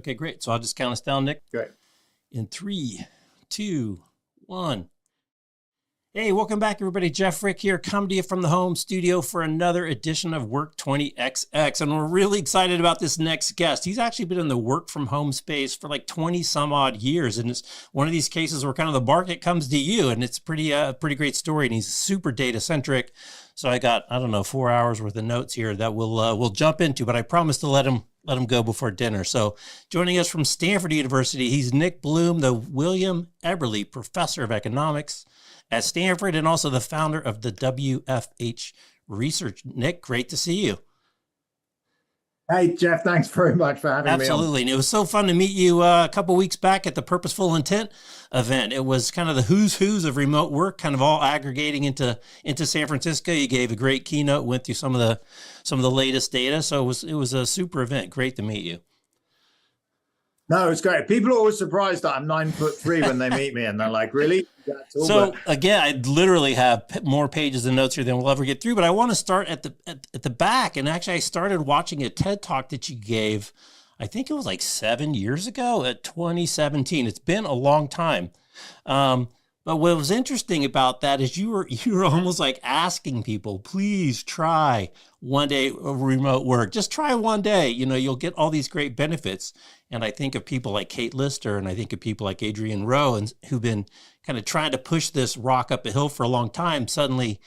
Okay, great. So I'll just count us down, Nick. Great. In 3, 2, 1. Hey, welcome back, everybody. Jeff Frick here, come to you from the home studio for another edition of Work 20XX. And we're really excited about this next guest. He's actually been in the work from home space for like 20 some odd years. And it's one of these cases where kind of the market comes to you, and it's pretty great story. And he's super data centric. So I got, 4 hours worth of notes here that we'll jump into, but I promise to let him go before dinner. So joining us from Stanford University, he's Nick Bloom, the William Eberle Professor of Economics at Stanford, and also the founder of the WFH Research. Nick, great to see you. Hey, Jeff, thanks very much for having me on. Absolutely. And it was so fun to meet you a couple of weeks back at the Purposeful Intent event. It was kind of the who's who's of remote work, kind of all aggregating into San Francisco. You gave a great keynote, went through some of the latest data. So it was a super event. Great to meet you. No, it's great. People are always surprised that I'm 9'3" when they meet me, and they're like, "Really?" So again, I literally have more pages and notes here than we'll ever get through. But I want to start at the back, and actually, I started watching a TED Talk that you gave. I think it was like 7 years ago, at 2017. It's been a long time. But what was interesting about that is you were almost like asking people, please try one day of remote work. Just try one day. You'll get all these great benefits. And I think of people like Kate Lister, and I think of people like Adrienne Rowe, and who've been kind of trying to push this rock up a hill for a long time. Suddenly,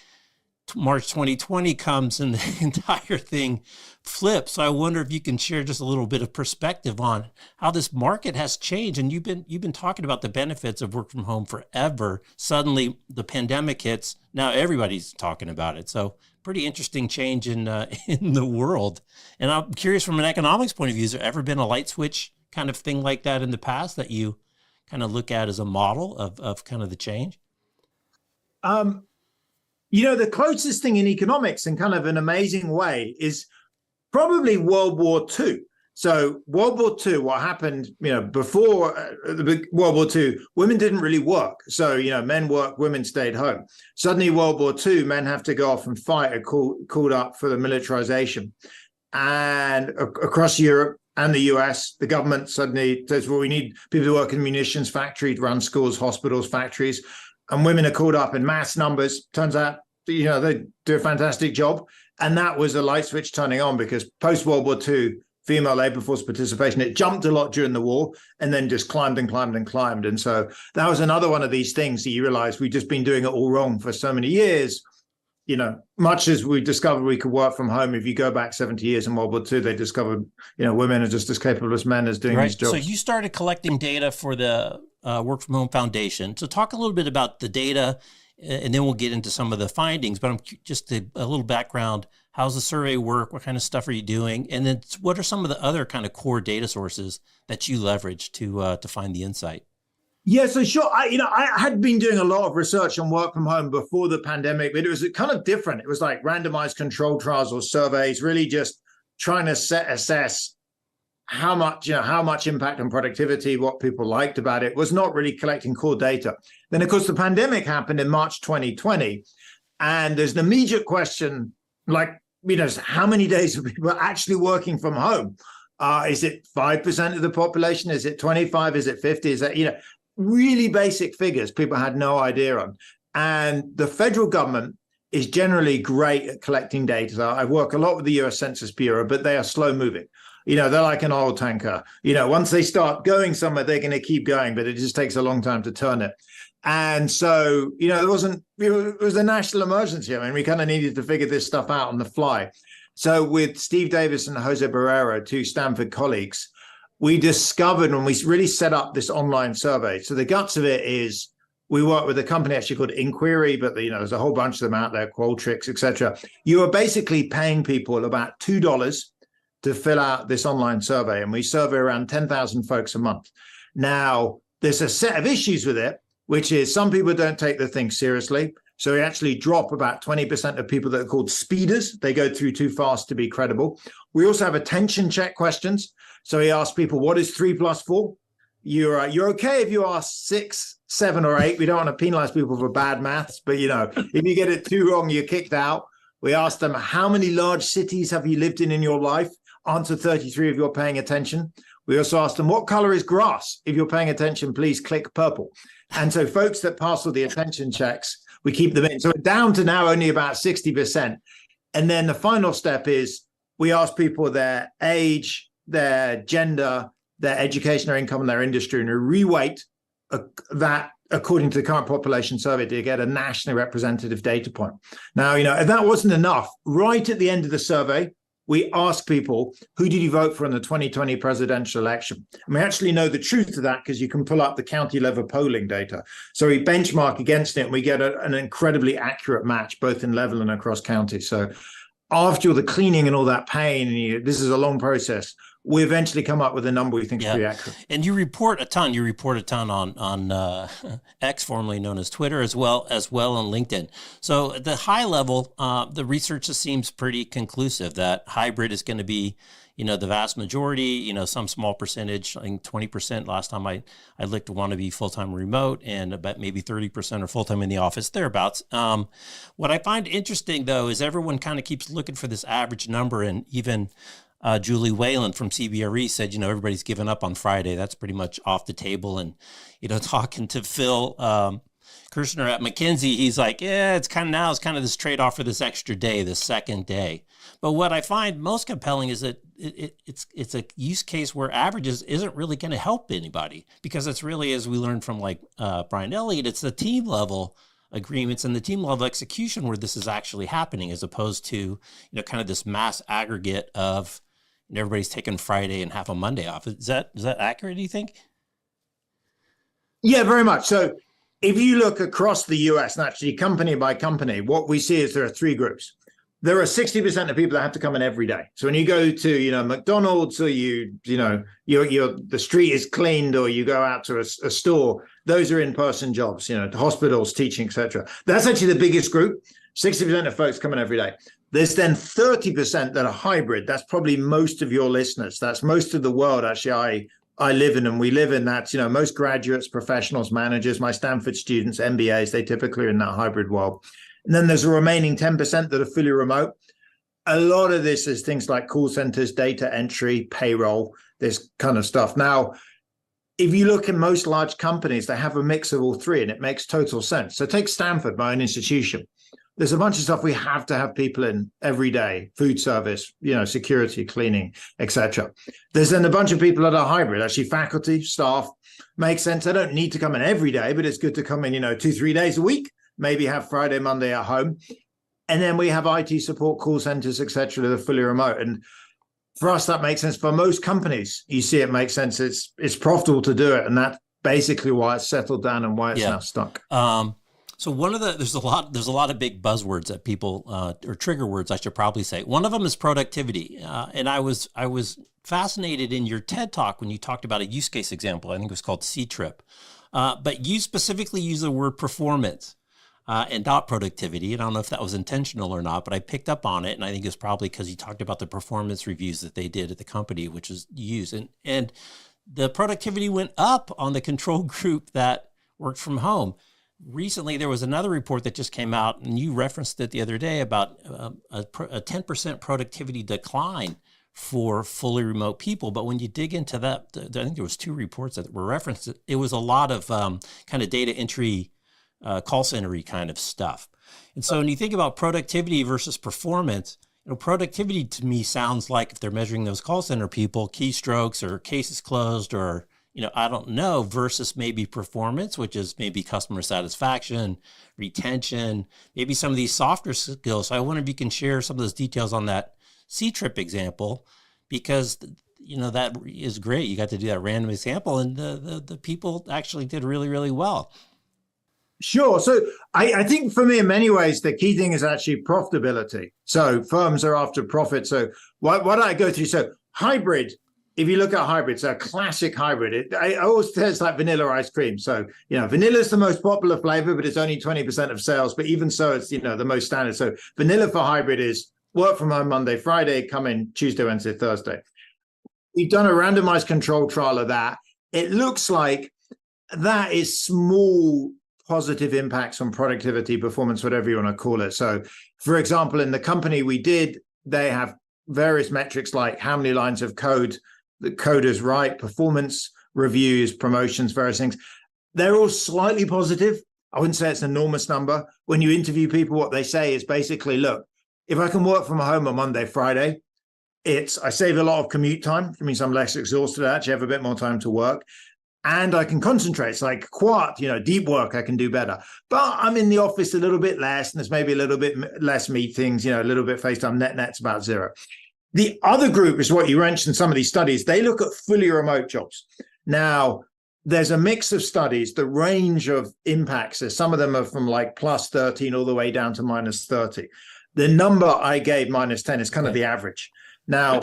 March 2020 comes and the entire thing flips. So I wonder if you can share just a little bit of perspective on how this market has changed. And you've been talking about the benefits of work from home forever. Suddenly the pandemic hits. Now everybody's talking about it. So pretty interesting change in the world. And I'm curious, from an economics point of view, has there ever been a light switch kind of thing like that in the past that you kind of look at as a model of kind of the change? The closest thing in economics, in kind of an amazing way, is probably World War II. So World War II, what happened, before World War II, women didn't really work. So, men worked, women stayed home. Suddenly, World War II, men have to go off and fight, are called up for the militarization. And across Europe and the US, the government suddenly says, well, we need people to work in munitions factories, run schools, hospitals, factories. And women are called up in mass numbers. Turns out, they do a fantastic job. And that was a light switch turning on, because post-World War II, female labor force participation, it jumped a lot during the war and then just climbed and climbed and climbed. And so that was another one of these things that you realize we've just been doing it all wrong for so many years. Much as we discovered we could work from home, if you go back 70 years in World War II, they discovered, women are just as capable as men as doing these jobs. So you started collecting data for the Work From Home Foundation. So talk a little bit about the data, and then we'll get into some of the findings. But I'm just a little background. How's the survey work? What kind of stuff are you doing? And then what are some of the other kind of core data sources that you leverage to find the insight? Yeah, so sure. I had been doing a lot of research on work from home before the pandemic, but it was kind of different. It was like randomized controlled trials or surveys, really just trying to assess how much impact on productivity, what people liked about it. Was not really collecting core data. Then, of course, the pandemic happened in March 2020, and there's an immediate question like, how many days are people actually working from home? Is it 5% of the population? Is it 25? Is it 50? Is that, really basic figures people had no idea on. And the federal government is generally great at collecting data. So I work a lot with the US Census Bureau, but they are slow moving. They're like an oil tanker. Once they start going somewhere, they're going to keep going, but it just takes a long time to turn it. And so, it was a national emergency. I mean, we kind of needed to figure this stuff out on the fly. So with Steve Davis and Jose Barrero, two Stanford colleagues, we discovered when we really set up this online survey. So the guts of it is we work with a company actually called Inquiry, but there's a whole bunch of them out there, Qualtrics, etc. You are basically paying people about $2 to fill out this online survey. And we survey around 10,000 folks a month. Now, there's a set of issues with it, which is some people don't take the thing seriously. So we actually drop about 20% of people that are called speeders. They go through too fast to be credible. We also have attention check questions. So he asks people, what is 3 + 4? You're okay if you ask 6, 7, or 8. We don't want to penalize people for bad maths, but if you get it too wrong, you're kicked out. We ask them, how many large cities have you lived in your life? Answer 33 if you're paying attention. We also asked them, what color is grass? If you're paying attention, please click purple. And so folks that pass all the attention checks, we keep them in. So we're down to now only about 60%. And then the final step is we ask people their age, their gender, their education or income, and their industry, and we reweight that according to the current population survey to get a nationally representative data point. Now, if that wasn't enough, right at the end of the survey, we ask people, who did you vote for in the 2020 presidential election? And we actually know the truth of that because you can pull up the county level polling data. So we benchmark against it and we get an incredibly accurate match, both in level and across counties. So after all the cleaning and all that pain, and this is a long process, we eventually come up with a number we think is pretty accurate. And you report a ton. You report a ton on X, formerly known as Twitter, as well on LinkedIn. So at the high level, the research seems pretty conclusive that hybrid is going to be, the vast majority. Some small percentage, I think 20% last time I looked, want to be full-time remote, and about maybe 30% are full-time in the office, thereabouts. What I find interesting, though, is everyone kind of keeps looking for this average number, and even Julie Whalen from CBRE said, everybody's given up on Friday. That's pretty much off the table. And, talking to Phil Kirshner at McKinsey, he's like, it's kind of this trade-off for this extra day, this second day. But what I find most compelling is that it's a use case where averages isn't really going to help anybody, because it's really, as we learned from Brian Elliott, it's the team level agreements and the team level execution where this is actually happening, as opposed to, kind of this mass aggregate of everybody's taking Friday and half a Monday off. Is that accurate, do you think? Yeah, very much. So if you look across the US, and actually company by company, what we see is there are three groups. There are 60% of people that have to come in every day. So when you go to, McDonald's, or the street is cleaned, or you go out to a store, those are in-person jobs, hospitals, teaching, etc. That's actually the biggest group. 60% of folks come in every day. There's then 30% that are hybrid. That's probably most of your listeners. That's most of the world. Actually, I live in, and we live in that, most graduates, professionals, managers, my Stanford students, MBAs, they typically are in that hybrid world. And then there's a remaining 10% that are fully remote. A lot of this is things like call centers, data entry, payroll, this kind of stuff. Now, if you look at most large companies, they have a mix of all three, and it makes total sense. So take Stanford, my own institution. There's a bunch of stuff we have to have people in every day: food service, security, cleaning, etc. There's then a bunch of people that are hybrid, actually faculty, staff. Makes sense. I don't need to come in every day, but it's good to come in, 2-3 days a week, maybe have Friday, Monday at home. And then we have IT support, call centers, etc. that are fully remote. And for us, that makes sense. For most companies, you see it makes sense. It's profitable to do it. And that's basically why it's settled down and why it's now stuck. So there's a lot of big buzzwords that people, or trigger words, I should probably say. One of them is productivity. And I was fascinated in your TED Talk when you talked about a use case example. I think it was called C-Trip. But you specifically use the word performance and not productivity. And I don't know if that was intentional or not, but I picked up on it. And I think it's probably because you talked about the performance reviews that they did at the company, which is used. And the productivity went up on the control group that worked from home. Recently, there was another report that just came out, and you referenced it the other day, about a 10% productivity decline for fully remote people. But when you dig into that, I think there was 2 reports that were referenced. It was a lot of kind of data entry, call center-y kind of stuff. And so when you think about productivity versus performance, productivity to me sounds like, if they're measuring those call center people, keystrokes or cases closed, or I don't know, versus maybe performance, which is maybe customer satisfaction, retention, maybe some of these softer skills. So I wonder if you can share some of those details on that C-Trip example, because, that is great. You got to do that random example, and the people actually did really, really well. Sure. So I think for me, in many ways, the key thing is actually profitability. So firms are after profit. So what I go through? So hybrid. If you look at hybrids, a classic hybrid, it always tastes like vanilla ice cream. So, vanilla is the most popular flavor, but it's only 20% of sales. But even so, it's, the most standard. So vanilla for hybrid is work from home Monday, Friday, come in Tuesday, Wednesday, Thursday. We've done a randomized control trial of that. It looks like that is small positive impacts on productivity, performance, whatever you want to call it. So, for example, in the company we did, they have various metrics like how many lines of code the coders write, performance reviews, promotions, various things. They're all slightly positive. I wouldn't say it's an enormous number. When you interview people, what they say is basically, look, if I can work from home on Monday, Friday, I save a lot of commute time. It means I'm less exhausted. I actually have a bit more time to work. And I can concentrate. It's like quiet, deep work I can do better. But I'm in the office a little bit less, and there's maybe a little bit less meetings, a little bit FaceTime. Net's about zero. The other group is what you mentioned, some of these studies, they look at fully remote jobs. Now, there's a mix of studies, the range of impacts, some of them are from like plus 13 all the way down to minus 30. The number I gave, minus 10, is kind of the average. Now,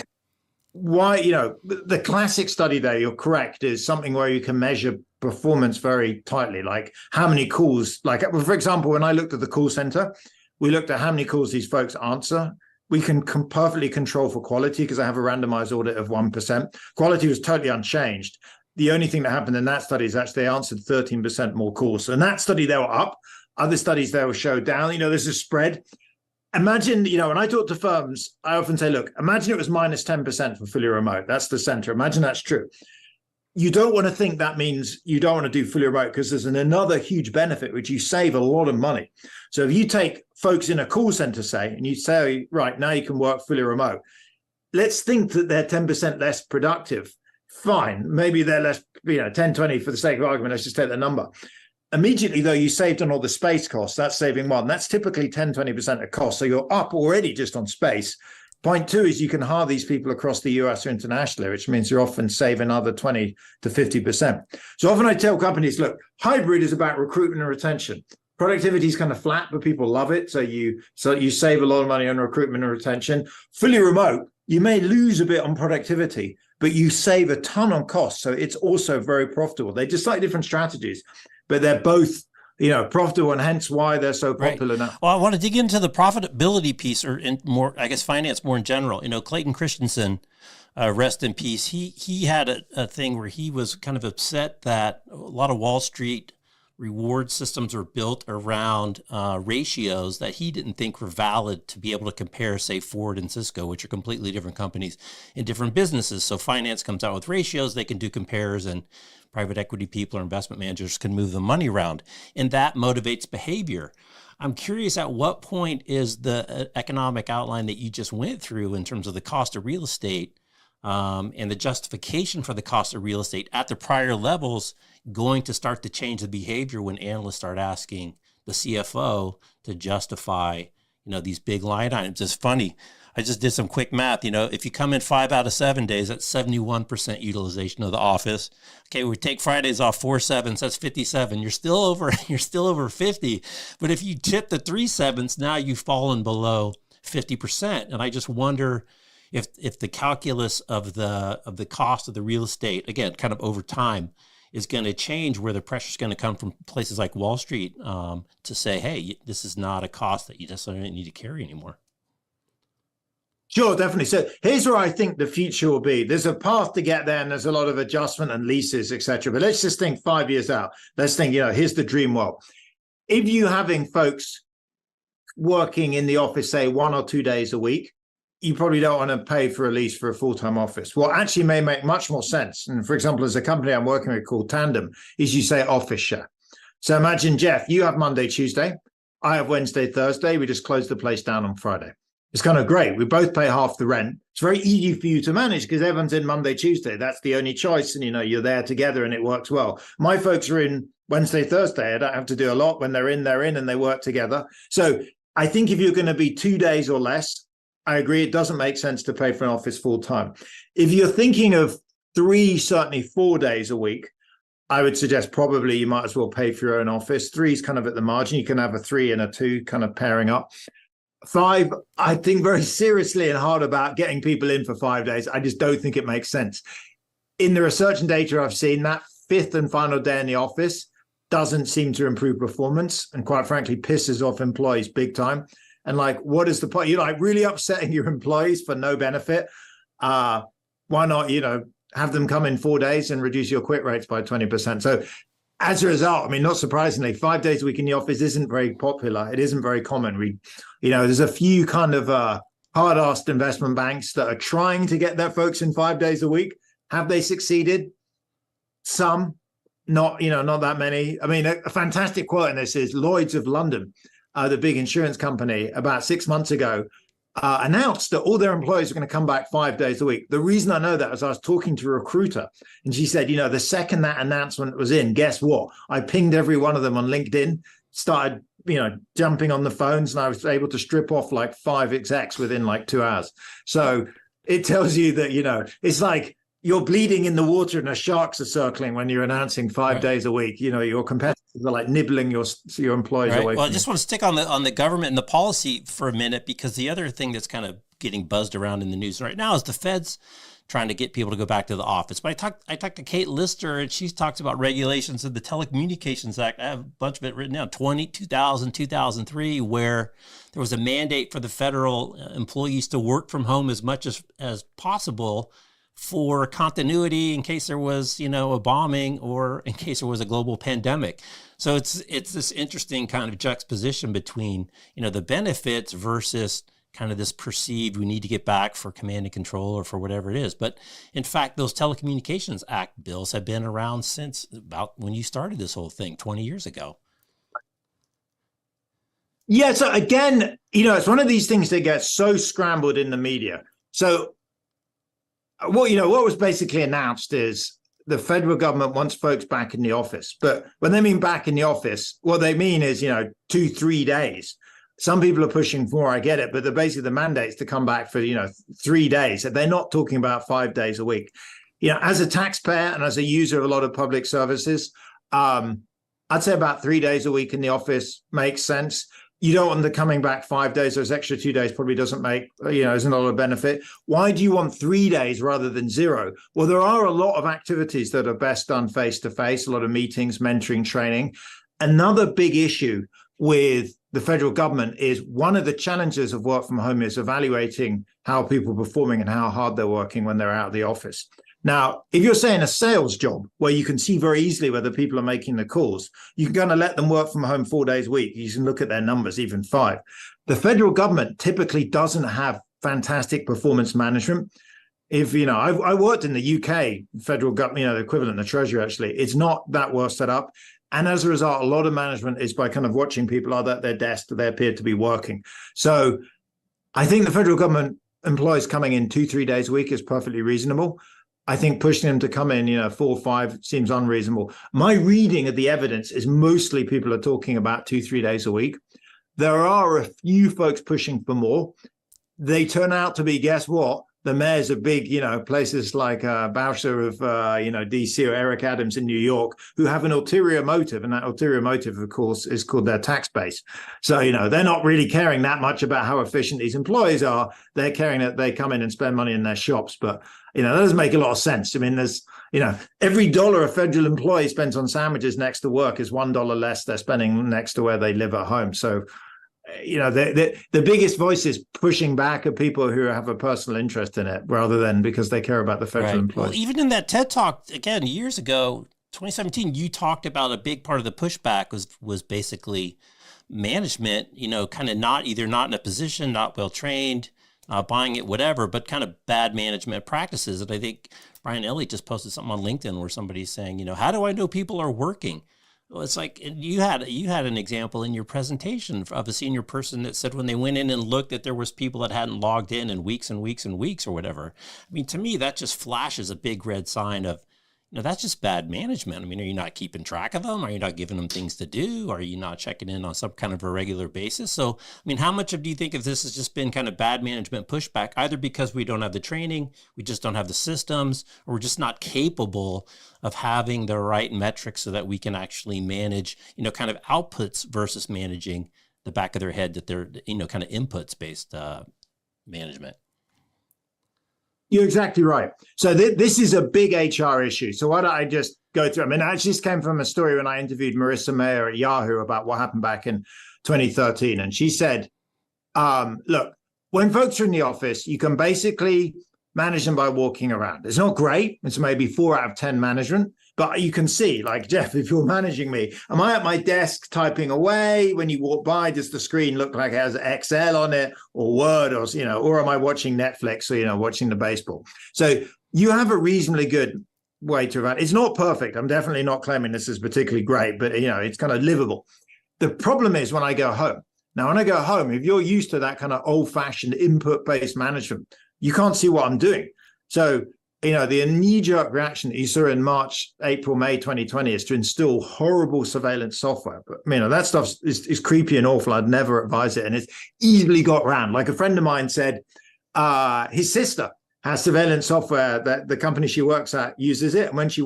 why, the classic study there, you're correct, is something where you can measure performance very tightly, like how many calls, like, for example, when I looked at the call center, we looked at how many calls these folks answer. We can perfectly control for quality because I have a randomized audit of 1%. Quality was totally unchanged. The only thing that happened in that study is actually they answered 13% more calls. So in that study, they were up. Other studies, they will show down. There's a spread. Imagine, when I talk to firms, I often say, look, imagine it was minus 10% for fully remote. That's the center. Imagine that's true. You don't want to think that means you don't want to do fully remote, because there's another huge benefit, which you save a lot of money. So if you take folks in a call center, say, and you say, right, now you can work fully remote. Let's think that they're 10% less productive. Fine. Maybe they're less, 10, 20 for the sake of argument. Let's just take the number. Immediately, though, you saved on all the space costs. That's saving one. That's typically 10, 20% of cost. So you're up already just on space. Point two is you can hire these people across the US or internationally, which means you're often saving another 20 to 50%. So often I tell companies, look, hybrid is about recruitment and retention. Productivity is kind of flat, but people love it. So you save a lot of money on recruitment and retention. Fully remote, you may lose a bit on productivity, but you save a ton on costs. So it's also very profitable. They're just like different strategies, but they're both, profitable, and hence why they're so popular now. Well, I want to dig into the profitability piece, or in more, I guess, finance more in general. Clayton Christensen, rest in peace. He had a thing where he was kind of upset that a lot of Wall Street reward systems are built around ratios that he didn't think were valid to be able to compare, say, Ford and Cisco, which are completely different companies in different businesses. So finance comes out with ratios, they can do compares, and private equity people or investment managers can move the money around. And that motivates behavior. I'm curious, at what point is the economic outline that you just went through in terms of the cost of real estate and the justification for the cost of real estate at the prior levels going to start to change the behavior when analysts start asking the CFO to justify, these big line items? It's funny. I just did some quick math. If you come in 5 out of 7 days, that's 71% utilization of the office. Okay, we take Fridays off 4 7s, that's 57. You're still over 50. But if you tip the 3 7s, now you've fallen below 50%. And I just wonder if the calculus of the cost of the real estate, again, kind of over time, is going to change, where the pressure is going to come from places like Wall Street to say, hey, this is not a cost that you necessarily need to carry anymore. Sure, definitely. So here's where I think the future will be. There's a path to get there, and there's a lot of adjustment and leases, etc. But let's just think 5 years out. Let's think, here's the dream world. If you're having folks working in the office, say 1 or 2 days a week, you probably don't want to pay for a lease for a full-time office. What actually may make much more sense, and for example, as a company I'm working with called Tandem, is you say office share. So imagine, Jeff, you have Monday, Tuesday. I have Wednesday, Thursday. We just close the place down on Friday. It's kind of great. We both pay half the rent. It's very easy for you to manage because everyone's in Monday, Tuesday. That's the only choice. And, you're there together and it works well. My folks are in Wednesday, Thursday. I don't have to do a lot. When they're in, and they work together. So I think if you're going to be 2 days or less, I agree, it doesn't make sense to pay for an office full time. If you're thinking of 3, certainly 4 days a week, I would suggest probably you might as well pay for your own office. 3 is kind of at the margin. You can have a 3 and a 2 kind of pairing up. 5, I think very seriously and hard about getting people in for 5 days. I just don't think it makes sense. In the research and data I've seen, that 5th and final day in the office doesn't seem to improve performance, and quite frankly, pisses off employees big time. And what is the point? You're really upsetting your employees for no benefit. Why not, have them come in 4 days and reduce your quit rates by 20%? So as a result, not surprisingly, 5 days a week in the office isn't very popular. It isn't very common. There's a few kind of hard-assed investment banks that are trying to get their folks in 5 days a week, Have they succeeded? Some, not that many. I mean, a fantastic quote in this is Lloyd's of London, the big insurance company, about 6 months ago, announced that all their employees are going to come back 5 days a week. The reason I know that is I was talking to a recruiter, and she said, the second that announcement was in, guess what? I pinged every one of them on LinkedIn, started, jumping on the phones, and I was able to strip off like 5 execs within like 2 hours. So it tells you that, it's like you're bleeding in the water and the sharks are circling when you're announcing 5 days a week. Your competitors are like nibbling your employees away. Well, from I just want to stick on the government and the policy for a minute, because the other thing that's kind of getting buzzed around in the news right now is the Fed's trying to get people to go back to the office. But I talked to Kate Lister, and she talks about regulations of the Telecommunications Act. I have a bunch of it written down, 2000, 2003, where there was a mandate for the federal employees to work from home as much as possible for continuity in case there was, a bombing or in case there was a global pandemic. So it's this interesting kind of juxtaposition between, the benefits versus kind of this perceived we need to get back for command and control or for whatever it is. But in fact, those Telecommunications Act bills have been around since about when you started this whole thing 20 years ago. Yeah. So again, it's one of these things that gets so scrambled in the media. So what was basically announced is the federal government wants folks back in the office. But when they mean back in the office, what they mean is, 2-3 days. Some people are pushing for, I get it, but basically the mandate's to come back for, 3 days. They're not talking about 5 days a week. As a taxpayer and as a user of a lot of public services, I'd say about 3 days a week in the office makes sense. You don't want them coming back 5 days. Those extra 2 days probably doesn't make, isn't a lot of benefit. Why do you want 3 days rather than 0? Well, there are a lot of activities that are best done face-to-face, a lot of meetings, mentoring, training. Another big issue with the federal government is one of the challenges of work from home is evaluating how people are performing and how hard they're working when they're out of the office. Now, if you're saying a sales job where you can see very easily whether people are making the calls, you can kind of let them work from home 4 days a week. You can look at their numbers, even 5. The federal government typically doesn't have fantastic performance management. If, I worked in the UK federal government, the equivalent of Treasury, actually, it's not that well set up. And as a result, a lot of management is by kind of watching people are at their desk, they appear to be working. So I think the federal government employees coming in 2-3 days a week is perfectly reasonable. I think pushing them to come in, 4 or 5 seems unreasonable. My reading of the evidence is mostly people are talking about 2-3 days a week. There are a few folks pushing for more. They turn out to be, guess what? The mayors of big, places like Bowser of, DC, or Eric Adams in New York, who have an ulterior motive. And that ulterior motive, of course, is called their tax base. So, they're not really caring that much about how efficient these employees are. They're caring that they come in and spend money in their shops. But, that doesn't make a lot of sense. I mean, there's, every dollar a federal employee spends on sandwiches next to work is $1 less they're spending next to where they live at home. So, the biggest voice is pushing back at people who have a personal interest in it rather than because they care about the federal employees. Well, even in that TED Talk, again, years ago, 2017, you talked about a big part of the pushback was basically management, kind of not in a position, not well trained, not buying it, whatever, but kind of bad management practices. And I think Brian Elliott just posted something on LinkedIn where somebody's saying, how do I know people are working? Well, it's like you had an example in your presentation of a senior person that said when they went in and looked that there was people that hadn't logged in weeks and weeks and weeks or whatever. I mean, to me, that just flashes a big red sign of, that's just bad management. I mean, are you not keeping track of them? Are you not giving them things to do? Are you not checking in on some kind of a regular basis? So, I mean, how much do you think of this has just been kind of bad management pushback, either because we don't have the training, we just don't have the systems, or we're just not capable of having the right metrics so that we can actually manage, kind of outputs versus managing the back of their head that they're, kind of inputs based management? You're exactly right. So this is a big HR issue. So why don't I just go through? I mean, I just came from a story when I interviewed Marissa Mayer at Yahoo about what happened back in 2013. And she said, look, when folks are in the office, you can basically manage them by walking around. It's not great. It's maybe 4 out of 10 management. But you can see, like, Jeff, if you're managing me, am I at my desk typing away? When you walk by, does the screen look like it has Excel on it or Word or am I watching Netflix or, watching the baseball? So you have a reasonably good way to evaluate. It's not perfect. I'm definitely not claiming this is particularly great, but it's kind of livable. The problem is when I go home. Now, when I go home, if you're used to that kind of old-fashioned input-based management, you can't see what I'm doing. So, the knee-jerk reaction that you saw in March, April, May 2020 is to install horrible surveillance software. But, that stuff is creepy and awful. I'd never advise it. And it's easily got around. Like a friend of mine said, his sister has surveillance software that the company she works at uses it. And when she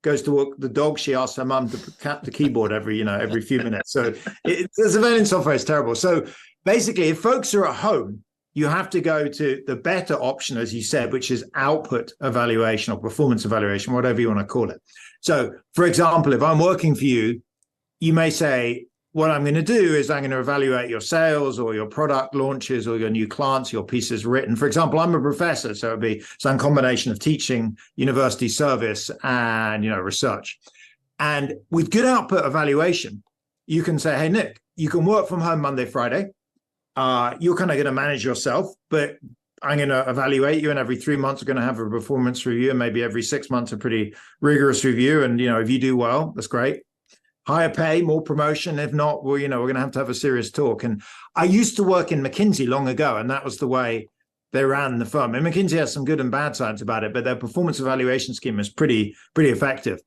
goes to walk the dog, she asks her mum to tap the keyboard every few minutes. So the surveillance software is terrible. So basically, if folks are at home, you have to go to the better option, as you said, which is output evaluation or performance evaluation, whatever you want to call it. So, for example, if I'm working for you, you may say, what I'm going to do is I'm going to evaluate your sales or your product launches or your new clients, your pieces written. For example, I'm a professor, so it'd be some combination of teaching, university service, and research. And with good output evaluation, you can say, hey, Nick, you can work from home Monday, Friday. You're kind of going to manage yourself, but I'm going to evaluate you, and every 3 months we're going to have a performance review, and maybe every 6 months a pretty rigorous review. And if you do well, that's great. Higher pay, more promotion. If not, well, we're going to have a serious talk. And I used to work in McKinsey long ago, and that was the way they ran the firm. And McKinsey has some good and bad sides about it, but their performance evaluation scheme is pretty effective.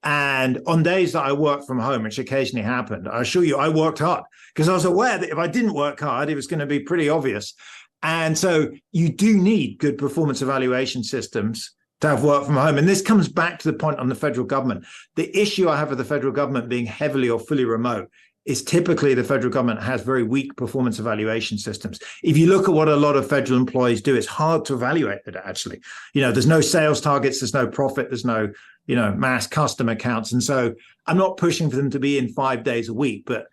And on days that I worked from home, which occasionally happened, I assure you, I worked hard because I was aware that if I didn't work hard, it was going to be pretty obvious. And so you do need good performance evaluation systems to have work from home. And this comes back to the point on the federal government. The issue I have with the federal government being heavily or fully remote is typically the federal government has very weak performance evaluation systems. If you look at what a lot of federal employees do, it's hard to evaluate it, actually. There's no sales targets, there's no profit, there's no, mass customer counts. And so I'm not pushing for them to be in 5 days a week, but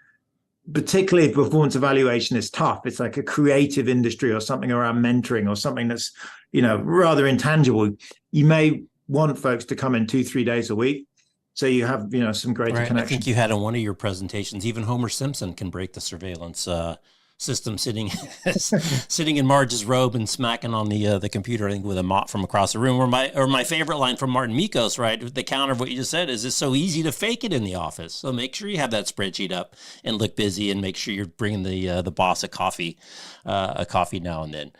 particularly if performance evaluation is tough, it's like a creative industry or something around mentoring or something that's, rather intangible. You may want folks to come in 2-3 days a week. So you have, some greater connection. I think you had in one of your presentations, even Homer Simpson can break the surveillance system sitting in Marge's robe and smacking on the computer, I think, with a mop from across the room. Or my favorite line from Martin Mikos, right? The counter of what you just said is, it's so easy to fake it in the office. So make sure you have that spreadsheet up and look busy, and make sure you're bringing the boss a coffee now and then.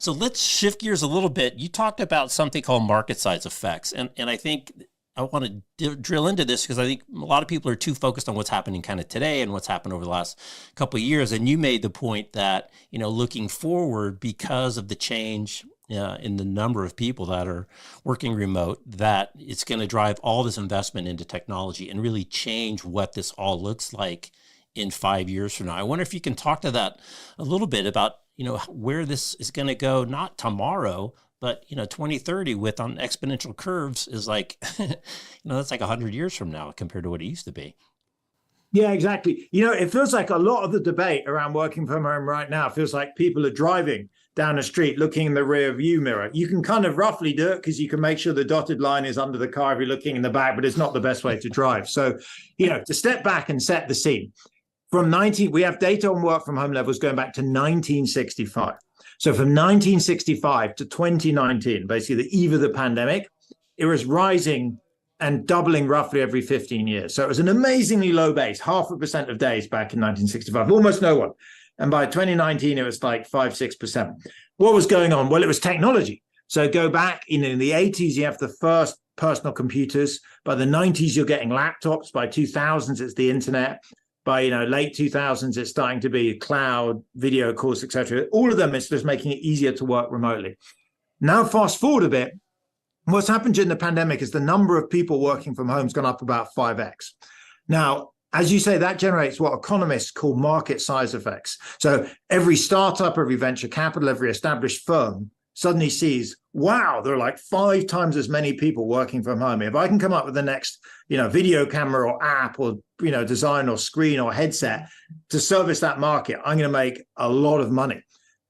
So let's shift gears a little bit. You talked about something called market size effects, and I think I want to drill into this because I think a lot of people are too focused on what's happening kind of today and what's happened over the last couple of years. And you made the point that, looking forward, because of the change in the number of people that are working remote, that it's going to drive all this investment into technology and really change what this all looks like in 5 years from now. I wonder if you can talk to that a little bit about, where this is going to go, not tomorrow, but 2030 with on exponential curves is like, that's like 100 years from now compared to what it used to be. Yeah, exactly. It feels like a lot of the debate around working from home right now feels like people are driving down the street looking in the rear view mirror. You can kind of roughly do it because you can make sure the dotted line is under the car if you're looking in the back, but it's not the best way to drive. So, to step back and set the scene. We have data on work from home levels going back to 1965. So from 1965 to 2019, basically the eve of the pandemic, it was rising and doubling roughly every 15 years. So it was an amazingly low base, 0.5% of days back in 1965, almost no one. And by 2019, it was like 5-6%. What was going on? Well, it was technology. So go back in the 80s, you have the first personal computers. By the 90s, you're getting laptops. By 2000s, it's the internet. By late 2000s, it's starting to be cloud, video calls, etc. All of them is just making it easier to work remotely. Now, fast forward a bit. What's happened during the pandemic is the number of people working from home has gone up about 5x. Now, as you say, that generates what economists call market size effects. So every startup, every venture capital, every established firm suddenly sees, wow, there are like 5 times as many people working from home. If I can come up with the next, video camera or app or, design or screen or headset to service that market, I'm going to make a lot of money.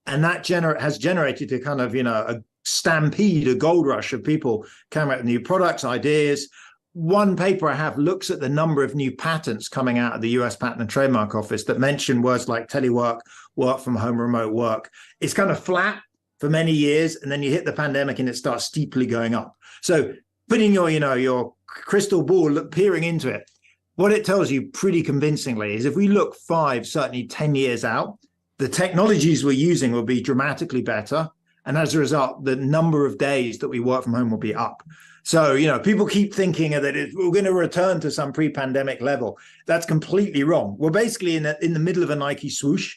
And that has generated a kind of, a stampede, a gold rush of people coming up with new products, ideas. One paper I have looks at the number of new patents coming out of the US Patent and Trademark Office that mention words like telework, work from home, remote work. It's kind of flat. for many years, and then you hit the pandemic and it starts steeply going up. So putting your crystal ball, peering into it, what it tells you pretty convincingly is if we look 5, certainly 10 years out, the technologies we're using will be dramatically better. And as a result, the number of days that we work from home will be up. So, people keep thinking that we're going to return to some pre-pandemic level. That's completely wrong. We're basically in the middle of a Nike swoosh.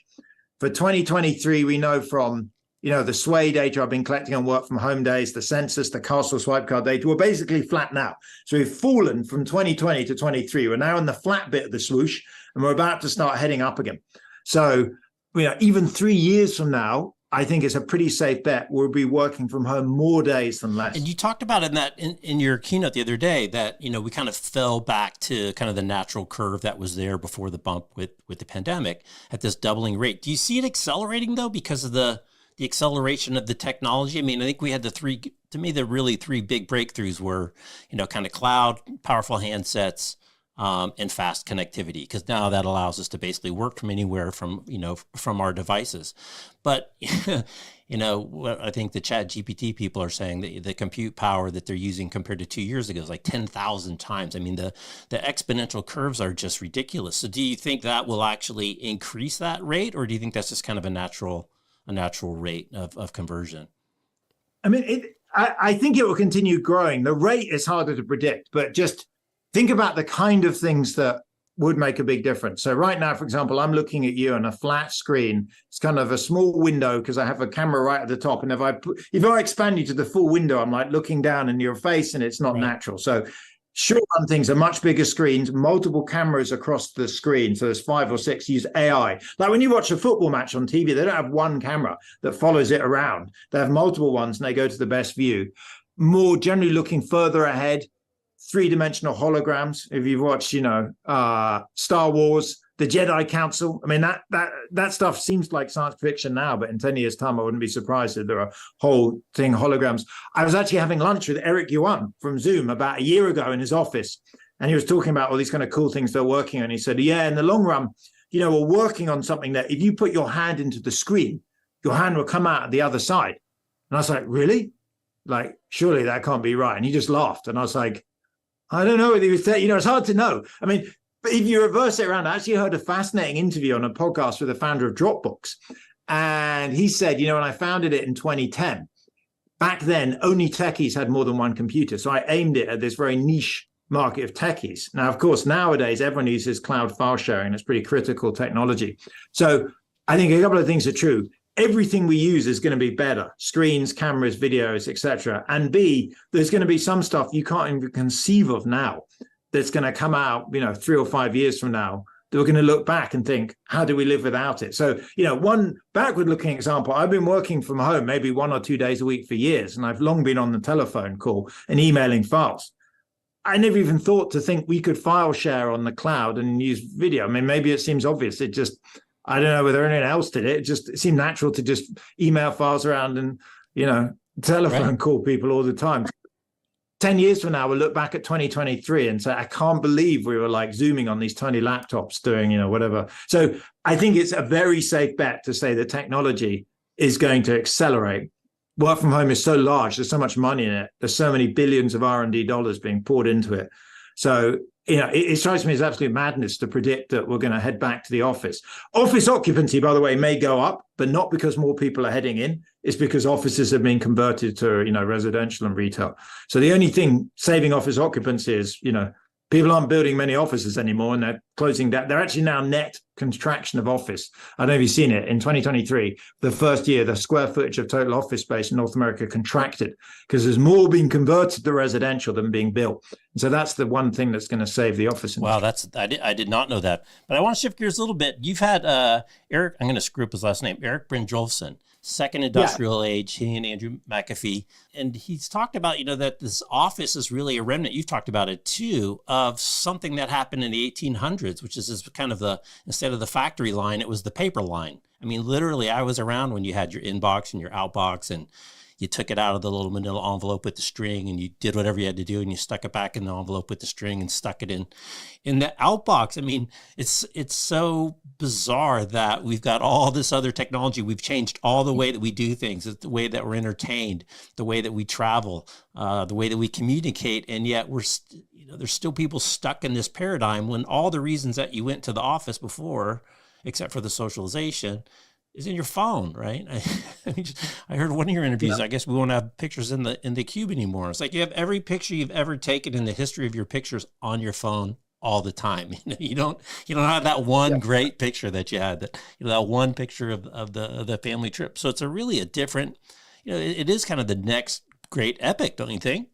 For 2023, we know from, the Sway data I've been collecting on work from home days, the census, the Castle swipe card data, we're basically flat now. So we've fallen from 2020 to 23. We're now in the flat bit of the swoosh, and we're about to start heading up again. So, even 3 years from now, I think it's a pretty safe bet we'll be working from home more days than less. And you talked about in your keynote the other day that, we kind of fell back to kind of the natural curve that was there before the bump with the pandemic at this doubling rate. Do you see it accelerating, though, because of the acceleration of the technology? I mean, I think we had the really three big breakthroughs were, kind of cloud, powerful handsets, and fast connectivity, because now that allows us to basically work from anywhere from our devices. But, I think the Chat GPT people are saying that the compute power that they're using compared to 2 years ago is like 10,000 times. I mean, the exponential curves are just ridiculous. So do you think that will actually increase that rate, or do you think that's just kind of a natural rate of conversion? I mean, I think it will continue growing. The rate is harder to predict, but just think about the kind of things that would make a big difference. So right now, for example, I'm looking at you on a flat screen. It's kind of a small window because I have a camera right at the top. And if I expand you to the full window, I'm like looking down in your face and it's not natural. So short-run things are much bigger screens, multiple cameras across the screen. So there's 5 or 6, use AI. Like when you watch a football match on TV, they don't have one camera that follows it around. They have multiple ones and they go to the best view. More generally looking further ahead, 3-dimensional holograms. If you've watched, Star Wars, the Jedi Council. I mean, that stuff seems like science fiction now, but in 10 years' time, I wouldn't be surprised if there are whole thing holograms. I was actually having lunch with Eric Yuan from Zoom about a year ago in his office, and he was talking about all these kind of cool things they're working on. He said, yeah, in the long run, we're working on something that if you put your hand into the screen, your hand will come out the other side. And I was like, really? Like, surely that can't be right. And he just laughed. And I was like, I don't know whether he was saying, it's hard to know. I mean, but if you reverse it around, I actually heard a fascinating interview on a podcast with the founder of Dropbox. And he said, when I founded it in 2010, back then, only techies had more than one computer. So I aimed it at this very niche market of techies. Now, of course, nowadays, everyone uses cloud file sharing. It's pretty critical technology. So I think a couple of things are true. Everything we use is going to be better: screens, cameras, videos, etc. And B, there's going to be some stuff you can't even conceive of now that's going to come out, 3 or 5 years from now, that we're going to look back and think, how do we live without it? So, one backward-looking example, I've been working from home maybe 1 or 2 days a week for years, and I've long been on the telephone call and emailing files. I never even thought to think we could file share on the cloud and use video. I mean, maybe it seems obvious. It just, I don't know whether anyone else did it. It seemed natural to just email files around and, telephone call people all the time. 10 years from now, we'll look back at 2023 and say, I can't believe we were like Zooming on these tiny laptops doing, whatever. So I think it's a very safe bet to say the technology is going to accelerate. Work from home is so large. There's so much money in it. There's so many billions of R&D dollars being poured into it. So, it strikes me as absolute madness to predict that we're going to head back to the office. Office occupancy, by the way, may go up, but not because more people are heading in. It's because offices have been converted to, residential and retail. So the only thing saving office occupancy is, people aren't building many offices anymore and they're closing down. They're actually now net contraction of office. I don't know if you've seen it. In 2023, the first year, the square footage of total office space in North America contracted because there's more being converted to residential than being built. And so that's the one thing that's going to save the office industry. Wow, I did not know that. But I want to shift gears a little bit. You've had Eric, I'm going to screw up his last name, Eric Brynjolfsson, Second Industrial Age, he and Andrew McAfee. And he's talked about, that this office is really a remnant, you've talked about it too, of something that happened in the 1800s, which is this kind of instead of the factory line, it was the paper line. I mean, literally, I was around when you had your inbox and your outbox, and you took it out of the little manila envelope with the string and you did whatever you had to do and you stuck it back in the envelope with the string and stuck it in the outbox. I mean, it's so bizarre that we've got all this other technology. We've changed all the way that we do things, the way that we're entertained, the way that we travel, the way that we communicate. And yet there's still people stuck in this paradigm when all the reasons that you went to the office before, except for the socialization, is in your phone, right? I heard one of your interviews. I guess we won't have pictures in the cube anymore. It's like you have every picture you've ever taken in the history of your pictures on your phone all the time. You don't have that one great picture that you had, that one picture of the family trip. So it's really a different, it is kind of the next great epic, don't you think?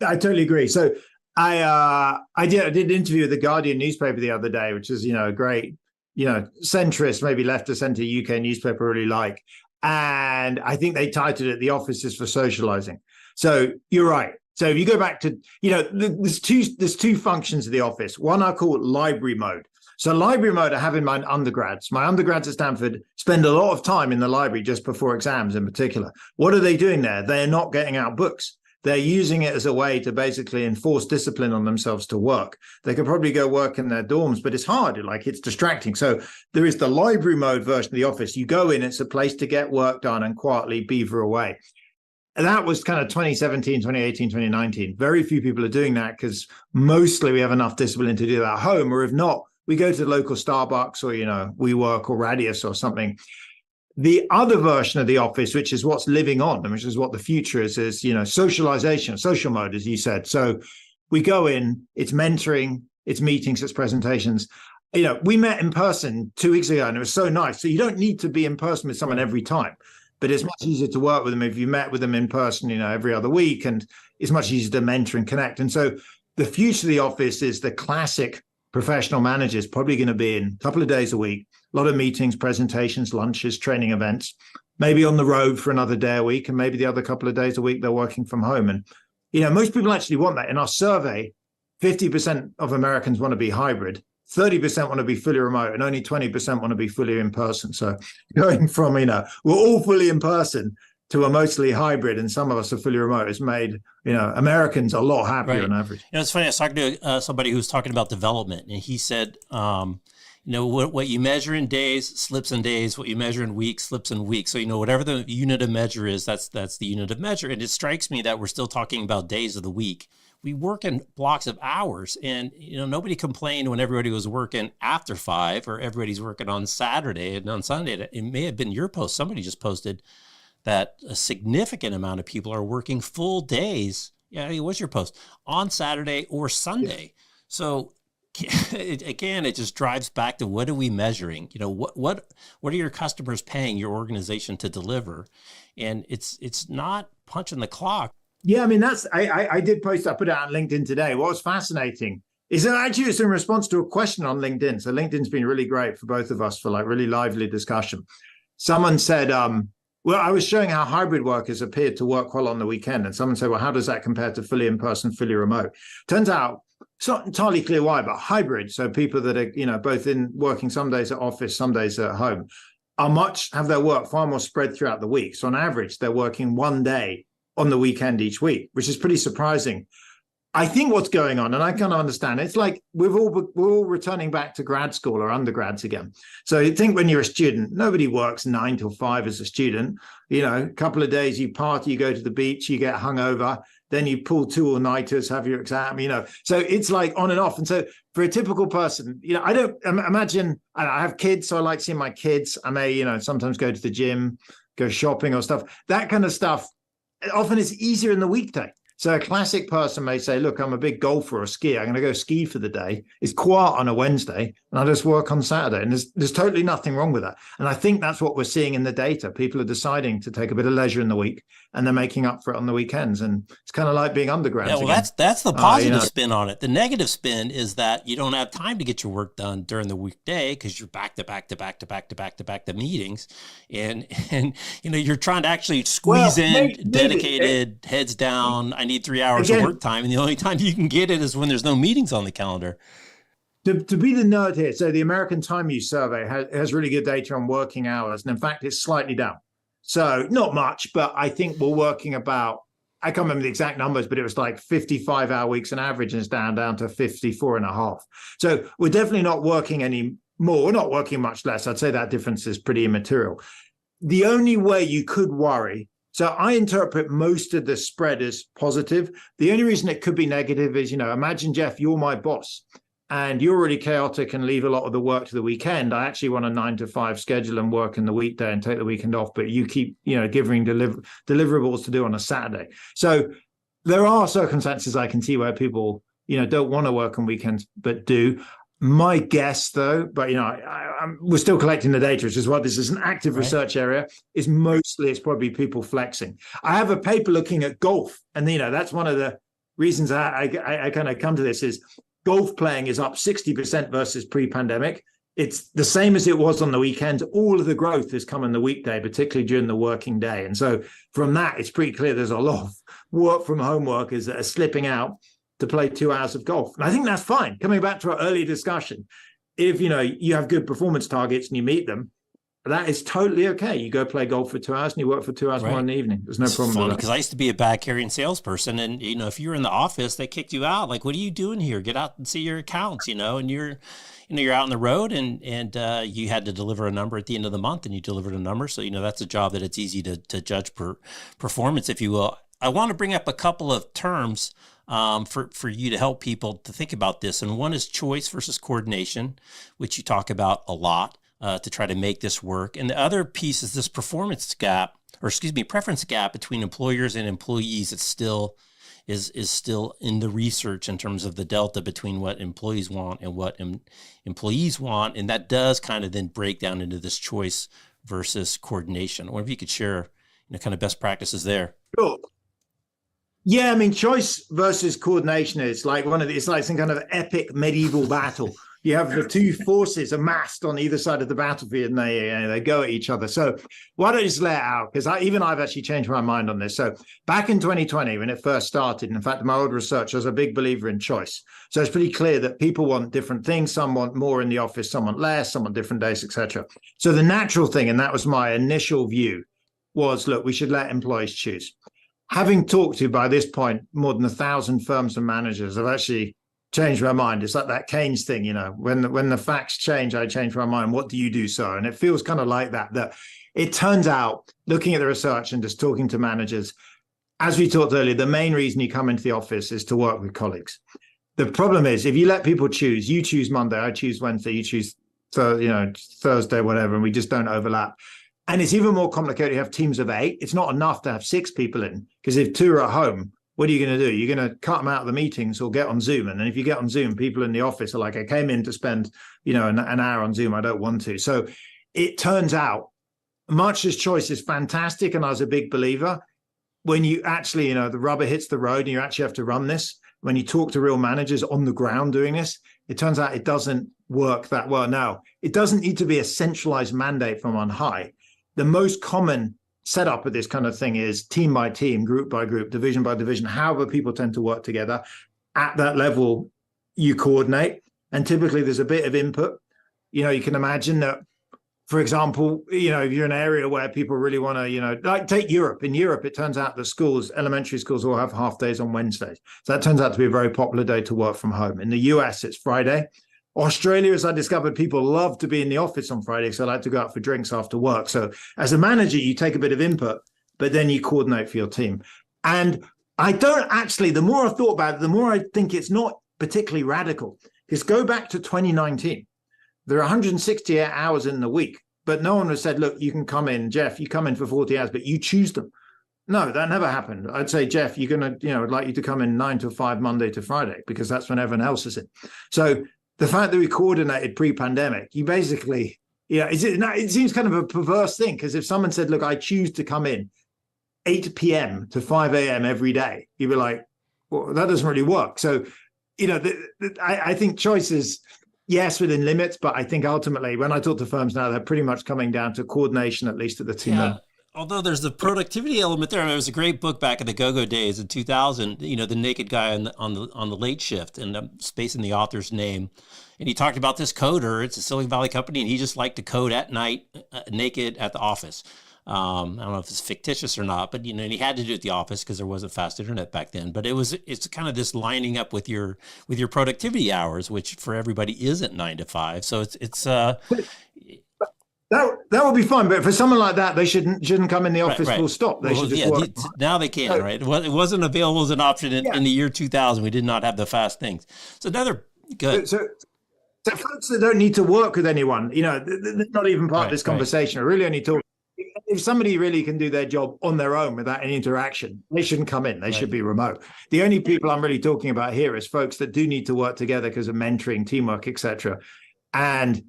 I totally agree. So I did an interview with the Guardian newspaper the other day, which is a great, centrist, maybe left of center UK newspaper, really like. And I think they titled it "The Office is for Socializing." So you're right. So if you go back to, there's two functions of the office. One I call library mode. So library mode, I have in my undergrads. My undergrads at Stanford spend a lot of time in the library just before exams in particular. What are they doing there? They're not getting out books. They're using it as a way to basically enforce discipline on themselves to work. They could probably go work in their dorms, but it's hard, it's distracting. So there is the library mode version of the office. You go in, it's a place to get work done and quietly beaver away. And that was kind of 2017, 2018, 2019. Very few people are doing that because mostly we have enough discipline to do that at home, or if not, we go to the local Starbucks or, WeWork or Radius or something. The other version of the office, which is what's living on, and which is what the future is socialization, social mode, as you said. So we go in, it's mentoring, it's meetings, it's presentations. We met in person 2 weeks ago and it was so nice. So you don't need to be in person with someone every time, but it's much easier to work with them if you met with them in person, every other week, and it's much easier to mentor and connect. And so the future of the office is the classic professional managers, probably going to be in a couple of days a week, a lot of meetings, presentations, lunches, training events, maybe on the road for another day a week, and maybe the other couple of days a week they're working from home. And most people actually want that. In our survey, 50% of Americans want to be hybrid, 30% want to be fully remote, and only 20% want to be fully in person. So going from we're all fully in person to a mostly hybrid, and some of us are fully remote, has made Americans a lot happier on average. It's funny. I was talking to somebody who was talking about development, and he said, what you measure in days slips in days. What you measure in weeks slips in weeks. So whatever the unit of measure is, that's the unit of measure. And it strikes me that we're still talking about days of the week. We work in blocks of hours, and nobody complained when everybody was working after 5 or everybody's working on Saturday and on Sunday. It may have been your post. Somebody just posted that a significant amount of people are working full days. What's your post? On Saturday or Sunday. Yeah. So it just drives back to what are we measuring? What are your customers paying your organization to deliver? And it's not punching the clock. Yeah, I mean, I did post, I put it out on LinkedIn today. What was fascinating is that actually it's in response to a question on LinkedIn. So LinkedIn's been really great for both of us for really lively discussion. Someone said, well, I was showing how hybrid workers appeared to work well on the weekend. And someone said, well, how does that compare to fully in person, fully remote? Turns out it's not entirely clear why, but hybrid. So people that are, both in working some days at office, some days at home, have their work far more spread throughout the week. So on average, they're working one day on the weekend each week, which is pretty surprising. I think what's going on, and I kind of understand, it's like we're all returning back to grad school or undergrads again. So you think when you're a student, nobody works 9 till 5 as a student. A couple of days you party, you go to the beach, you get hungover, then you pull 2 all-nighters, have your exam, So it's like on and off. And so for a typical person, I don't imagine, I have kids, so I like seeing my kids. I may, sometimes go to the gym, go shopping or stuff. That kind of stuff often is easier in the weekday. So a classic person may say, look, I'm a big golfer or skier. I'm going to go ski for the day. It's quiet on a Wednesday and I just work on Saturday. And there's totally nothing wrong with that. And I think that's what we're seeing in the data. People are deciding to take a bit of leisure in the week and they're making up for it on the weekends. And it's kind of like being undergrads. Yeah, well, that's the positive spin on it. The negative spin is that you don't have time to get your work done during the weekday because you're back to meetings. And you're trying to actually squeeze dedicated heads down. I need 3 hours of work time. And the only time you can get it is when there's no meetings on the calendar. To be the nerd here, so the American Time Use Survey has really good data on working hours. And in fact, it's slightly down. So not much, but I think we're working about, I can't remember the exact numbers, but it was like 55-hour weeks on average, and it's down to 54 and a half. So we're definitely not working any more. We're not working much less. I'd say that difference is pretty immaterial. The only way you could worry, so I interpret most of the spread as positive. The only reason it could be negative is, imagine, Jeff, you're my boss and you're really chaotic and leave a lot of the work to the weekend. I actually want a 9 to 5 schedule and work in the weekday and take the weekend off, but you keep, giving deliverables to do on a Saturday. So there are circumstances I can see where people, don't want to work on weekends, but do. My guess, though, but we're still collecting the data, which is why this is an active research area, is mostly it's probably people flexing. I have a paper looking at golf, and that's one of the reasons I kind of come to this is golf playing is up 60% versus pre-pandemic. It's the same as it was on the weekend. All of the growth has come in the weekday, particularly during the working day. And so from that, it's pretty clear there's a lot of work from home workers that are slipping out to play 2 hours of golf. And I think that's fine. Coming back to our earlier discussion, if you have good performance targets and you meet them, that is totally okay. You go play golf for 2 hours and you work for 2 hours more in the evening. There's no problem with that. Because I used to be a bag carrying salesperson, and if you were in the office, they kicked you out. Like, what are you doing here? Get out and see your accounts, and you're out on the road, and you had to deliver a number at the end of the month, and you delivered a number. So that's a job that it's easy to judge performance, if you will. I want to bring up a couple of terms for you to help people to think about this. And one is choice versus coordination, which you talk about a lot to try to make this work. And the other piece is this preference gap between employers and employees. It's still is still in the research in terms of the delta between what employees want and what employees want. And that does kind of then break down into this choice versus coordination. I wonder if you could share kind of best practices there. Sure. Yeah, choice versus coordination is like it's like some kind of epic medieval battle. You have the two forces amassed on either side of the battlefield, and they go at each other. So why don't you just lay it out? Because I've actually changed my mind on this. So back in 2020, when it first started, in fact, my old research, I was a big believer in choice. So it's pretty clear that people want different things. Some want more in the office, some want less, some want different days, etc. So the natural thing, and that was my initial view, was, look, we should let employees choose. Having talked to, by this point, more than 1,000 firms and managers, I've actually changed my mind. It's like that Keynes thing, when the facts change, I change my mind. What do you do, sir? And it feels kind of like that it turns out, looking at the research and just talking to managers, as we talked earlier, the main reason you come into the office is to work with colleagues. The problem is, if you let people choose, you choose Monday, I choose Wednesday, you choose Thursday, whatever, and we just don't overlap. And it's even more complicated. You have teams of 8. It's not enough to have 6 people in, because if 2 are at home, what are you going to do? You're going to cut them out of the meetings or get on Zoom. And then if you get on Zoom, people in the office are like, I came in to spend, an hour on Zoom. I don't want to. So it turns out, much as choice is fantastic, and I was a big believer, when you actually, the rubber hits the road and you actually have to run this, when you talk to real managers on the ground doing this, it turns out it doesn't work that well. Now, it doesn't need to be a centralized mandate from on high. The most common setup of this kind of thing is team by team, group by group, division by division. However people tend to work together. At that level, you coordinate. And typically there's a bit of input. You can imagine that, for example, if you're in an area where people really want to, like take Europe. In Europe, it turns out the elementary schools all have half days on Wednesdays. So that turns out to be a very popular day to work from home. In the US, it's Friday. Australia, as I discovered, people love to be in the office on Friday, so I like to go out for drinks after work. So as a manager, you take a bit of input, but then you coordinate for your team. And I don't actually, the more I thought about it, the more I think it's not particularly radical. Because go back to 2019. There are 168 hours in the week, but no one has said, look, you can come in, Jeff, you come in for 40 hours, but you choose them. No, that never happened. I'd say, Jeff, you're going to, I'd like you to come in 9 to 5, Monday to Friday, because that's when everyone else is in. So the fact that we coordinated pre-pandemic, you basically, it seems kind of a perverse thing, because if someone said, look, I choose to come in 8 p.m. to 5 a.m. every day, you'd be like, well, that doesn't really work. So, I think choice is, yes, within limits, but I think ultimately when I talk to firms now, they're pretty much coming down to coordination, at least at the team level. Although there's the productivity element there. I mean, it was a great book back in the go-go days in 2000, the naked guy on the late shift, and I'm spacing the author's name. And he talked about this coder. It's a Silicon Valley company, and he just liked to code at night, naked at the office. I don't know if it's fictitious or not, but and he had to do it at the office because there wasn't fast internet back then. But it's kind of this lining up with your productivity hours, which for everybody isn't 9 to 5. So it's that would be fine, but for someone like that, they shouldn't come in the office full stop. They should just work. Now they can, right? It wasn't available as an option in the year 2000. We did not have the fast things. So another good. So folks that don't need to work with anyone, they're not even part of this conversation. I really only talk. If somebody really can do their job on their own without any interaction, they shouldn't come in. They should be remote. The only people I'm really talking about here is folks that do need to work together because of mentoring, teamwork, etc. And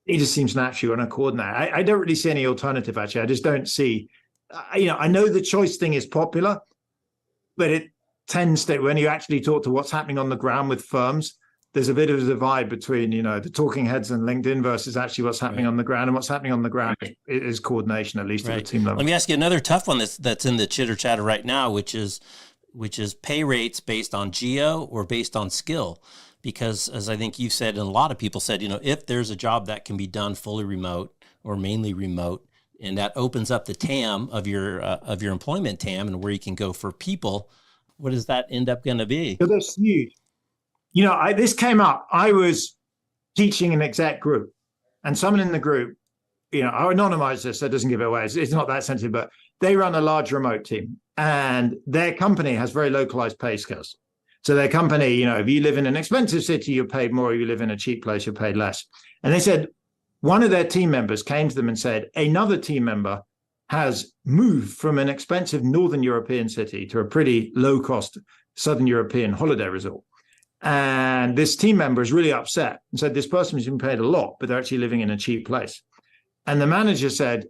it just seems natural on a coordinator. I don't really see any alternative, actually. I just don't see, I know the choice thing is popular, but it tends to, when you actually talk to what's happening on the ground with firms, there's a bit of a divide between, the talking heads and LinkedIn versus actually what's happening on the ground. And what's happening on the ground is coordination, at least at the team level. Let me ask you another tough one that's in the chitter chatter right now, which is pay rates based on geo or based on skill. Because as I think you said, and a lot of people said, if there's a job that can be done fully remote or mainly remote, and that opens up the TAM of your employment TAM and where you can go for people, what does that end up going to be? So that's huge. This came up. I was teaching an exec group, and someone in the group, I anonymize this so it doesn't give it away. It's not that sensitive, but they run a large remote team, and their company has very localized pay scales. So their company, if you live in an expensive city, you're paid more. If you live in a cheap place, you're paid less. And they said one of their team members came to them and said, another team member has moved from an expensive Northern European city to a pretty low-cost Southern European holiday resort. And this team member is really upset and said, this person has been paid a lot, but they're actually living in a cheap place. And the manager said,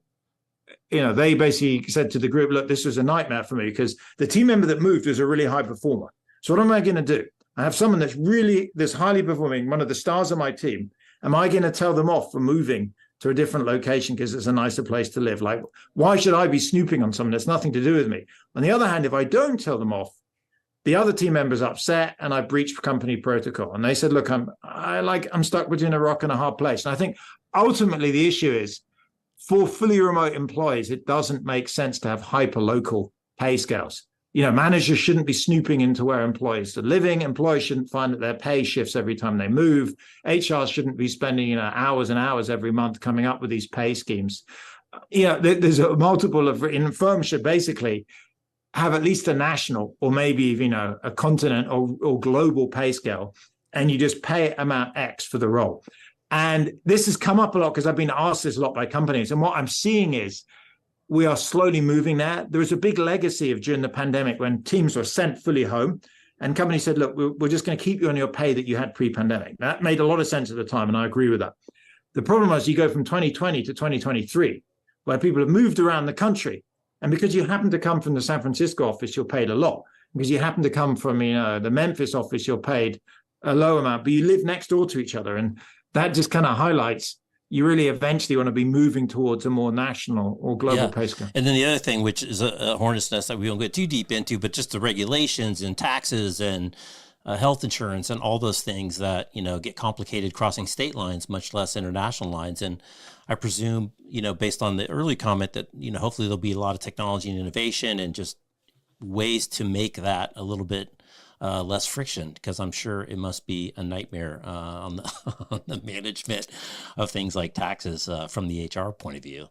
they basically said to the group, look, this was a nightmare for me because the team member that moved was a really high performer. So what am I going to do? I have someone that's highly performing, one of the stars of my team. Am I going to tell them off for moving to a different location because it's a nicer place to live? Like, why should I be snooping on someone that's nothing to do with me? On the other hand, if I don't tell them off, the other team member's upset and I breached company protocol. And they said, look, I'm stuck between a rock and a hard place. And I think ultimately the issue is for fully remote employees, it doesn't make sense to have hyper local pay scales. Managers shouldn't be snooping into where employees are living. Employees shouldn't find that their pay shifts every time they move. HR shouldn't be spending, hours and hours every month coming up with these pay schemes. There's a multiple of, firms should basically have at least a national or maybe even, a continent or global pay scale, and you just pay amount X for the role. And this has come up a lot because I've been asked this a lot by companies. And what I'm seeing is, we are slowly moving there. There was a big legacy of during the pandemic when teams were sent fully home and companies said, look, we're just going to keep you on your pay that you had pre-pandemic. That made a lot of sense at the time, and I agree with that. The problem was you go from 2020 to 2023, where people have moved around the country. And because you happen to come from the San Francisco office, you're paid a lot. Because you happen to come from the Memphis office, you're paid a low amount, but you live next door to each other. And that just kind of highlights you really eventually want to be moving towards a more national or global pay scale. And then the other thing, which is a hornet's nest that we won't get too deep into, but just the regulations and taxes and health insurance and all those things that, get complicated crossing state lines, much less international lines. And I presume, based on the early comment that, hopefully there'll be a lot of technology and innovation and just ways to make that a little bit less friction, because I'm sure it must be a nightmare on the management of things like taxes from the HR point of view.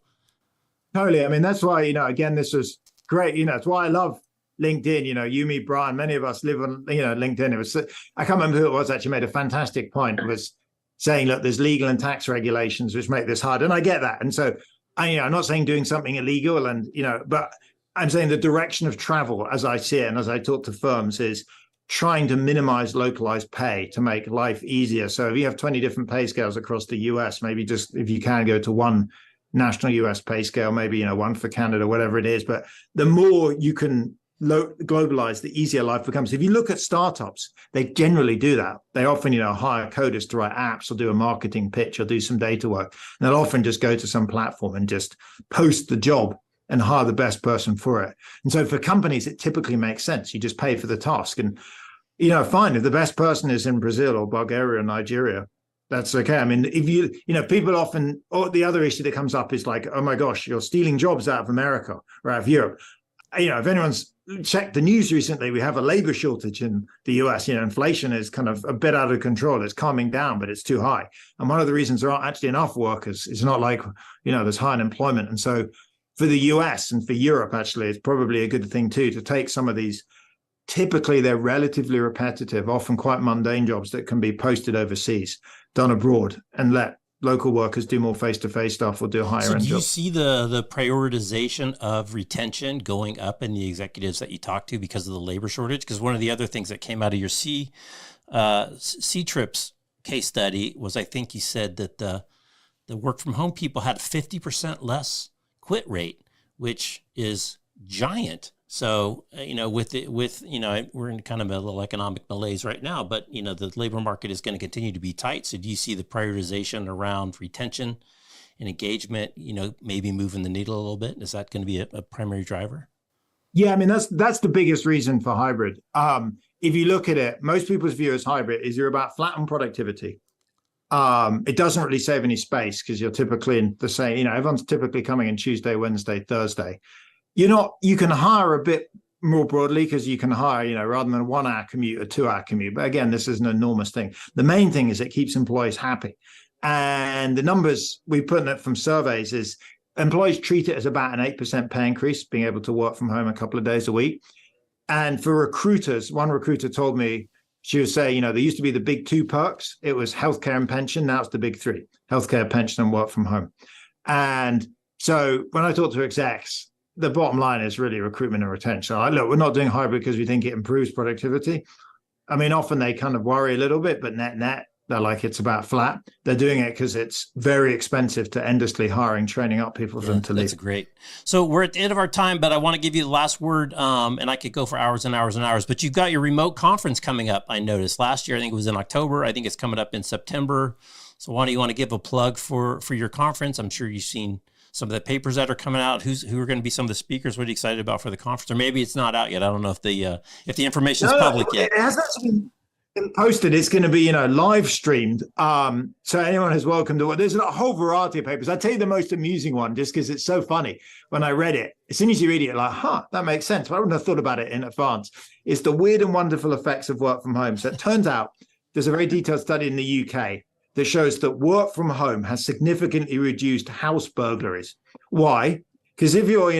Totally. I mean, that's why, again, this was great. It's why I love LinkedIn. You, me, Brian, many of us live on, LinkedIn. It was, I can't remember who it was actually made a fantastic point. It was saying, look, there's legal and tax regulations which make this hard. And I get that. And so, I'm not saying doing something illegal and, but I'm saying the direction of travel, as I see it, and as I talk to firms, is trying to minimize localized pay to make life easier. So if you have 20 different pay scales across the US, maybe just if you can go to one national US pay scale, maybe, one for Canada, whatever it is. But the more you can globalize, the easier life becomes. If you look at startups, they generally do that. They often, hire coders to write apps or do a marketing pitch or do some data work. And they'll often just go to some platform and just post the job and hire the best person for it. And so for companies, it typically makes sense. You just pay for the task. And, fine, if the best person is in Brazil or Bulgaria or Nigeria, That's okay. I mean, if people often, or the other issue that comes up is like, oh my gosh, you're stealing jobs out of America or out of Europe. If anyone's checked the news recently, we have a labor shortage in the US. Inflation is kind of a bit out of control. It's calming down, but it's too high. And one of the reasons there aren't actually enough workers, it's not like, there's high unemployment. And so for the US and for Europe, actually, it's probably a good thing too, to take some of these, typically they're relatively repetitive, often quite mundane jobs that can be posted overseas, done abroad, and let local workers do more face-to-face stuff or do higher end jobs. Do you see the prioritization of retention going up in the executives that you talk to because of the labor shortage? Because one of the other things that came out of your C-Trips case study was, I think you said that the work from home people had 50% less quit rate, which is giant. So, we're in kind of a little economic malaise right now, but, the labor market is going to continue to be tight. So do you see the prioritization around retention and engagement, maybe moving the needle a little bit? Is that going to be a primary driver? Yeah, I mean, that's the biggest reason for hybrid. If you look at it, most people's view as hybrid is you're about flat on productivity. It doesn't really save any space because you're typically in the same, everyone's typically coming in Tuesday, Wednesday, Thursday. You can hire a bit more broadly because you can hire, rather than a 1 hour commute, a 2 hour commute. But again, this is an enormous thing. The main thing is it keeps employees happy. And the numbers we put in it from surveys is employees treat it as about an 8% pay increase, being able to work from home a couple of days a week. And for recruiters, one recruiter told me, she was saying, there used to be the big 2 perks. It was healthcare and pension. Now it's the big 3, healthcare, pension, and work from home. And so when I talk to execs, the bottom line is really recruitment and retention. Look, we're not doing hybrid because we think it improves productivity. I mean, often they kind of worry a little bit, but net, they're like, it's about flat. They're doing it because it's very expensive to endlessly hiring, training up people for them to leave. That's great. So we're at the end of our time, but I want to give you the last word, and I could go for hours and hours and hours, but you've got your remote conference coming up, I noticed. Last year, I think it was in October. I think it's coming up in September. So why do you want to give a plug for your conference? I'm sure you've seen some of the papers that are coming out. Who are going to be some of the speakers? What are you excited about for the conference? Or maybe it's not out yet. I don't know if the information is public yet. It hasn't actually been posted. It's going to be live streamed. So anyone is welcome to. There's a whole variety of papers. I'll tell you the most amusing one, just because it's so funny. When I read it, as soon as you read it, you're like, that makes sense. But I wouldn't have thought about it in advance. It's the weird and wonderful effects of work from home. So it turns out there's a very detailed study in the UK that shows that work from home has significantly reduced house burglaries. Why? Because if you're,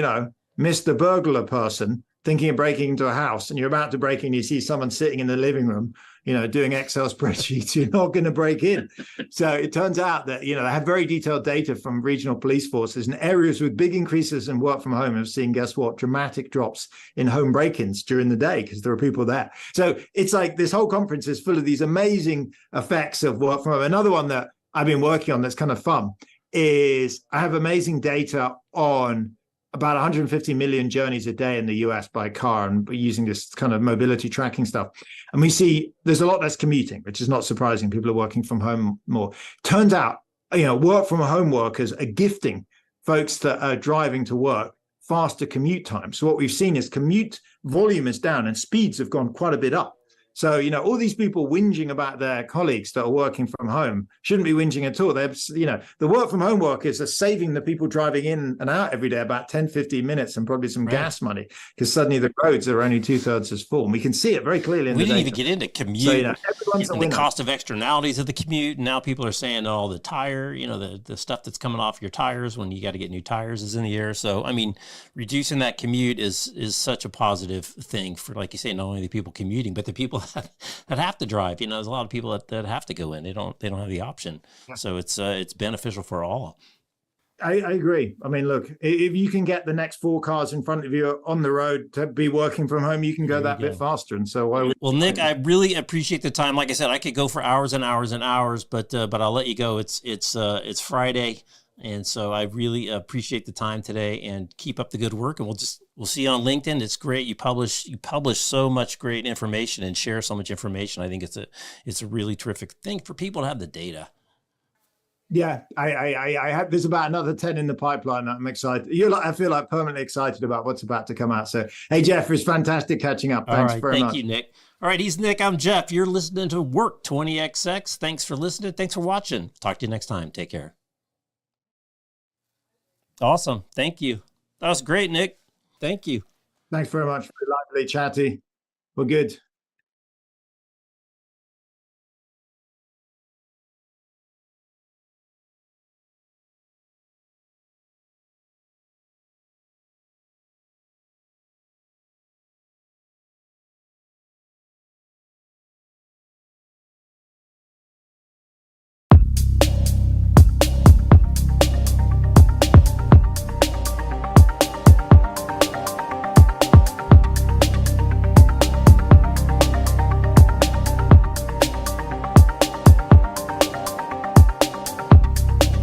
Mr. Burglar person thinking of breaking into a house and you're about to break in, you see someone sitting in the living room, doing Excel spreadsheets, you're not going to break in. So it turns out that, they have very detailed data from regional police forces, and areas with big increases in work from home have seen, guess what, dramatic drops in home break-ins during the day because there are people there. So it's like this whole conference is full of these amazing effects of work from home. Another one that I've been working on that's kind of fun is I have amazing data on about 150 million journeys a day in the US by car, and using this kind of mobility tracking stuff. And we see there's a lot less commuting, which is not surprising. People are working from home more. Turns out, work from home workers are gifting folks that are driving to work faster commute time. So what we've seen is commute volume is down and speeds have gone quite a bit up. So, all these people whinging about their colleagues that are working from home shouldn't be whinging at all. They're, the work from home workers are saving the people driving in and out every day about 10, 15 minutes and probably some gas money, because suddenly the roads are only 2/3 as full. And we can see it very clearly in the data. We didn't even get into commute, and the cost of externalities of the commute. And now people are saying, the tire, the stuff that's coming off your tires when you got to get new tires is in the air. So, I mean, reducing that commute is such a positive thing for, like you say, not only the people commuting, but the people that have to drive. There's a lot of people that have to go in. They don't have the option. So it's beneficial for all. I agree. I mean, look, if you can get the next 4 cars in front of you on the road to be working from home, you can go that bit faster. And so well, Nick, I really appreciate the time. Like I said, I could go for hours and hours and hours, but I'll let you go. It's Friday. And so I really appreciate the time today, and keep up the good work. And we'll see you on LinkedIn. It's great. You publish so much great information and share so much information. I think it's a really terrific thing for people to have the data. Yeah, I have. There's about another 10 in the pipeline. I'm excited. I feel like permanently excited about what's about to come out. So, hey, Jeff, it's fantastic catching up. All Thanks right. very Thank much. you, Nick. All right. He's Nick. I'm Jeff. You're listening to Work 20XX. Thanks for listening. Thanks for watching. Talk to you next time. Take care. Awesome. Thank you. That was great, Nick. Thank you. Thanks very much. Very lively, chatty. We're good.